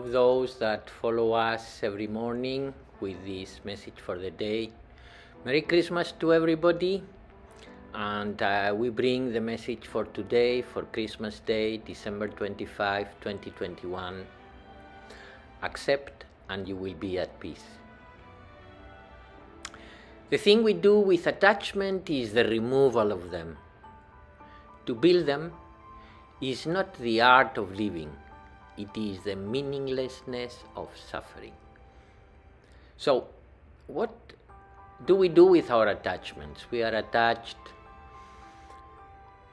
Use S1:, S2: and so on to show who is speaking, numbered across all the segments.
S1: of those that follow us every morning with this message for the day. Merry Christmas to everybody, and we bring the message for today, for Christmas Day, December 25, 2021. Accept and you will be at peace. The thing we do with attachment is the removal of them. To build them is not the art of living, it is the meaninglessness of suffering. So, what do we do with our attachments? We are attached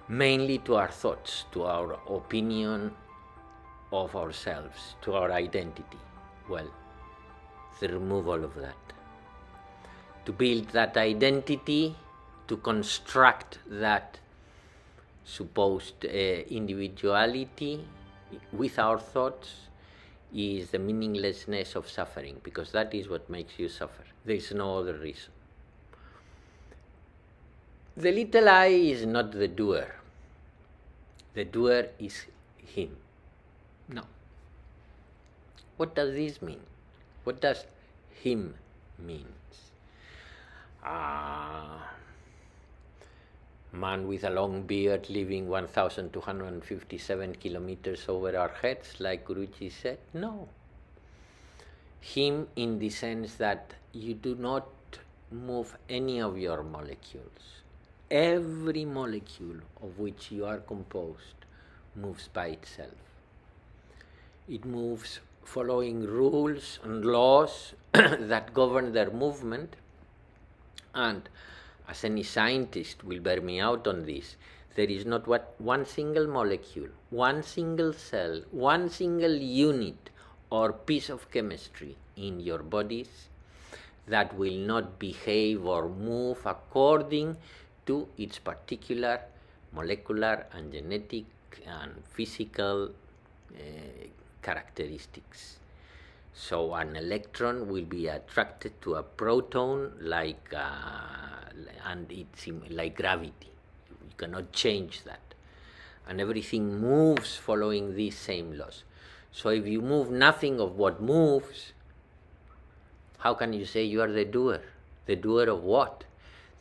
S1: mainly to our thoughts, to our opinion of ourselves, to our identity. Well, the removal of that. To build that identity, to construct that supposed individuality with our thoughts is the meaninglessness of suffering, because that is what makes you suffer. There is no other reason. The little I is not the doer. The doer is him. No. What does this mean? What does him mean? Man with a long beard living 1,257 kilometers over our heads, like Guruji said? No. Him in the sense that you do not move any of your molecules. Every molecule of which you are composed moves by itself. It moves following rules and laws that govern their movement, and as any scientist will bear me out on this, there is not one single molecule, one single cell, one single unit or piece of chemistry in your bodies that will not behave or move according to its particular molecular and genetic and physical characteristics. So an electron will be attracted to a proton and it's like gravity. You cannot change that. And everything moves following these same laws. So if you move nothing of what moves, how can you say you are the doer? The doer of what?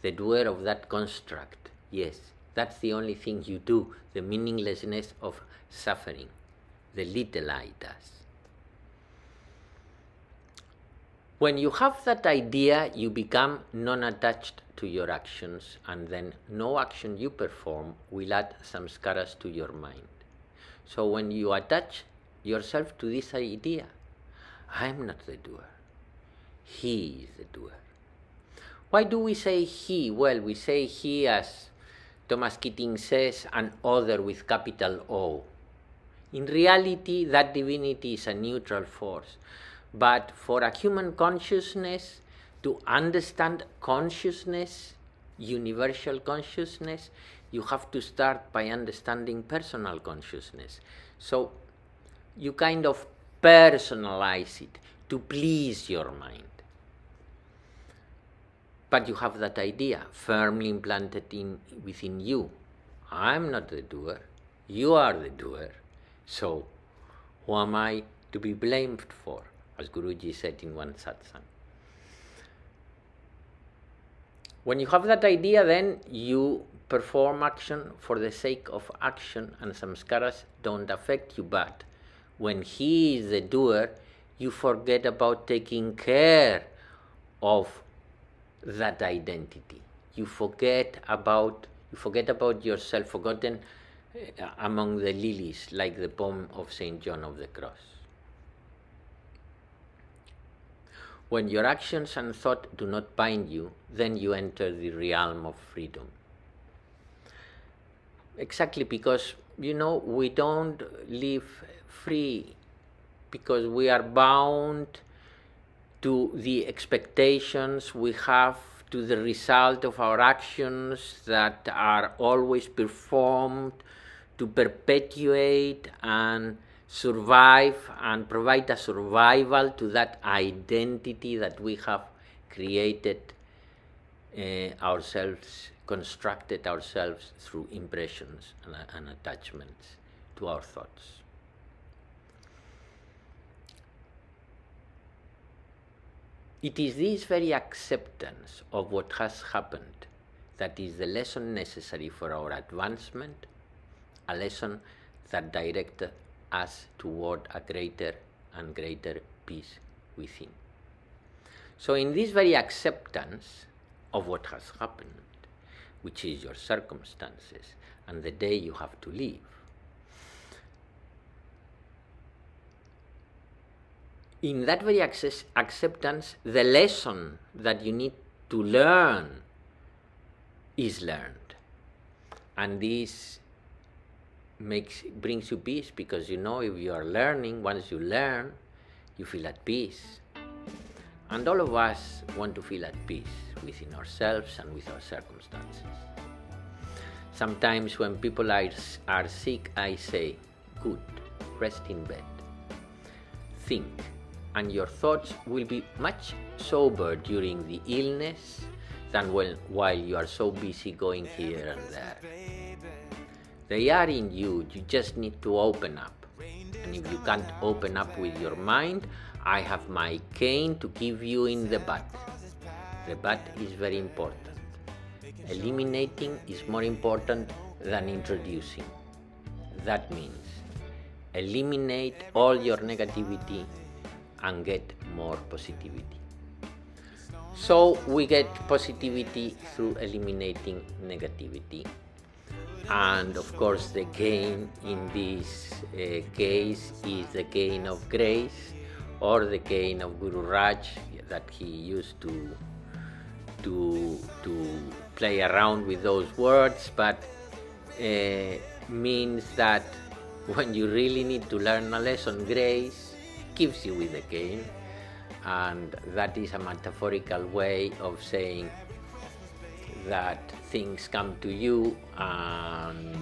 S1: The doer of that construct. Yes, that's the only thing you do, the meaninglessness of suffering. The little I does. When you have that idea, you become non-attached to your actions, and then no action you perform will add samskaras to your mind. So when you attach yourself to this idea, I am not the doer, he is the doer. Why do we say he? Well, we say he, as Thomas Keating says, an other with capital O. In reality, that divinity is a neutral force. But for a human consciousness to understand consciousness, universal consciousness, you have to start by understanding personal consciousness. So you kind of personalize it to please your mind. But you have that idea firmly implanted within you. I'm not the doer, you are the doer. So who am I to be blamed for? As Guruji said in one satsang. When you have that idea, then you perform action for the sake of action, and samskaras don't affect you. But when he is the doer, you forget about taking care of that identity. You forget about yourself, forgotten among the lilies, like the poem of St. John of the Cross. When your actions and thought do not bind you, then you enter the realm of freedom. Exactly, because, we don't live free because we are bound to the expectations we have, to the result of our actions that are always performed to perpetuate and survive and provide a survival to that identity that we have created ourselves, constructed ourselves through impressions and attachments to our thoughts. It is this very acceptance of what has happened that is the lesson necessary for our advancement, a lesson that directed us toward a greater and greater peace within. So in this very acceptance of what has happened, which is your circumstances and the day you have to live, in that very acceptance, the lesson that you need to learn is learned. And this brings you peace, because you know if you are learning, once you learn, you feel at peace. And all of us want to feel at peace within ourselves and with our circumstances. Sometimes when people are sick, I say, good, rest in bed, think, and your thoughts will be much sober during the illness than while you are so busy going here and there. They are in you, you just need to open up. And if you can't open up with your mind, I have my cane to give you in the butt. The butt is very important. Eliminating is more important than introducing. That means eliminate all your negativity and get more positivity. So we get positivity through eliminating negativity. And of course the gain in this case is the gain of grace, or the gain of Guru Raj that he used to play around with those words, but means that when you really need to learn a lesson, grace gives you with the gain. And that is a metaphorical way of saying that things come to you and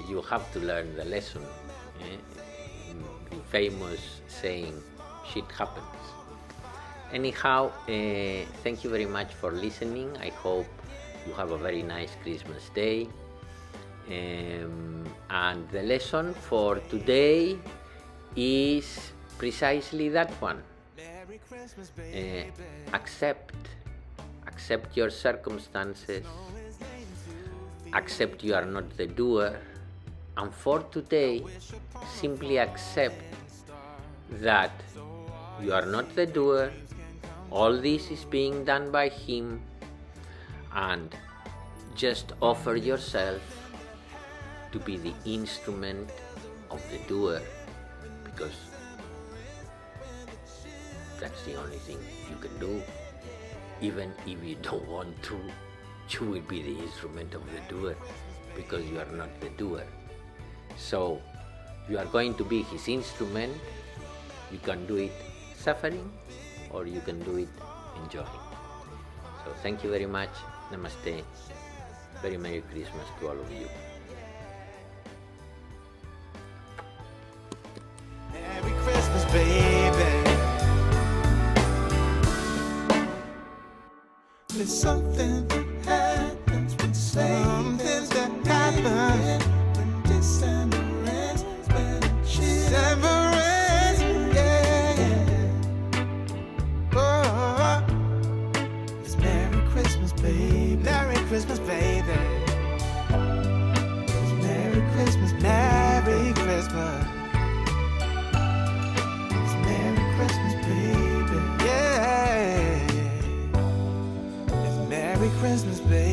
S1: you have to learn the lesson. The famous saying, shit happens. Anyhow, thank you very much for listening. I hope you have a very nice Christmas day. And the lesson for today is precisely that one. Accept your circumstances, accept you are not the doer, and for today, simply accept that you are not the doer, all this is being done by him, and just offer yourself to be the instrument of the doer, because that's the only thing you can do. Even if you don't want to, you will be the instrument of the doer, because you are not the doer. So you are going to be his instrument. You can do it suffering, or you can do it enjoying. So thank you very much. Namaste. Very Merry Christmas to all of you.
S2: Merry Christmas, baby. There's something that happens when something that happens when December ends, when December ends, yeah. Oh, it's Merry Christmas, baby. Merry Christmas, baby. It's Merry Christmas, Merry Christmas. It's Merry Christmas, baby. Yeah. Merry Christmas, baby.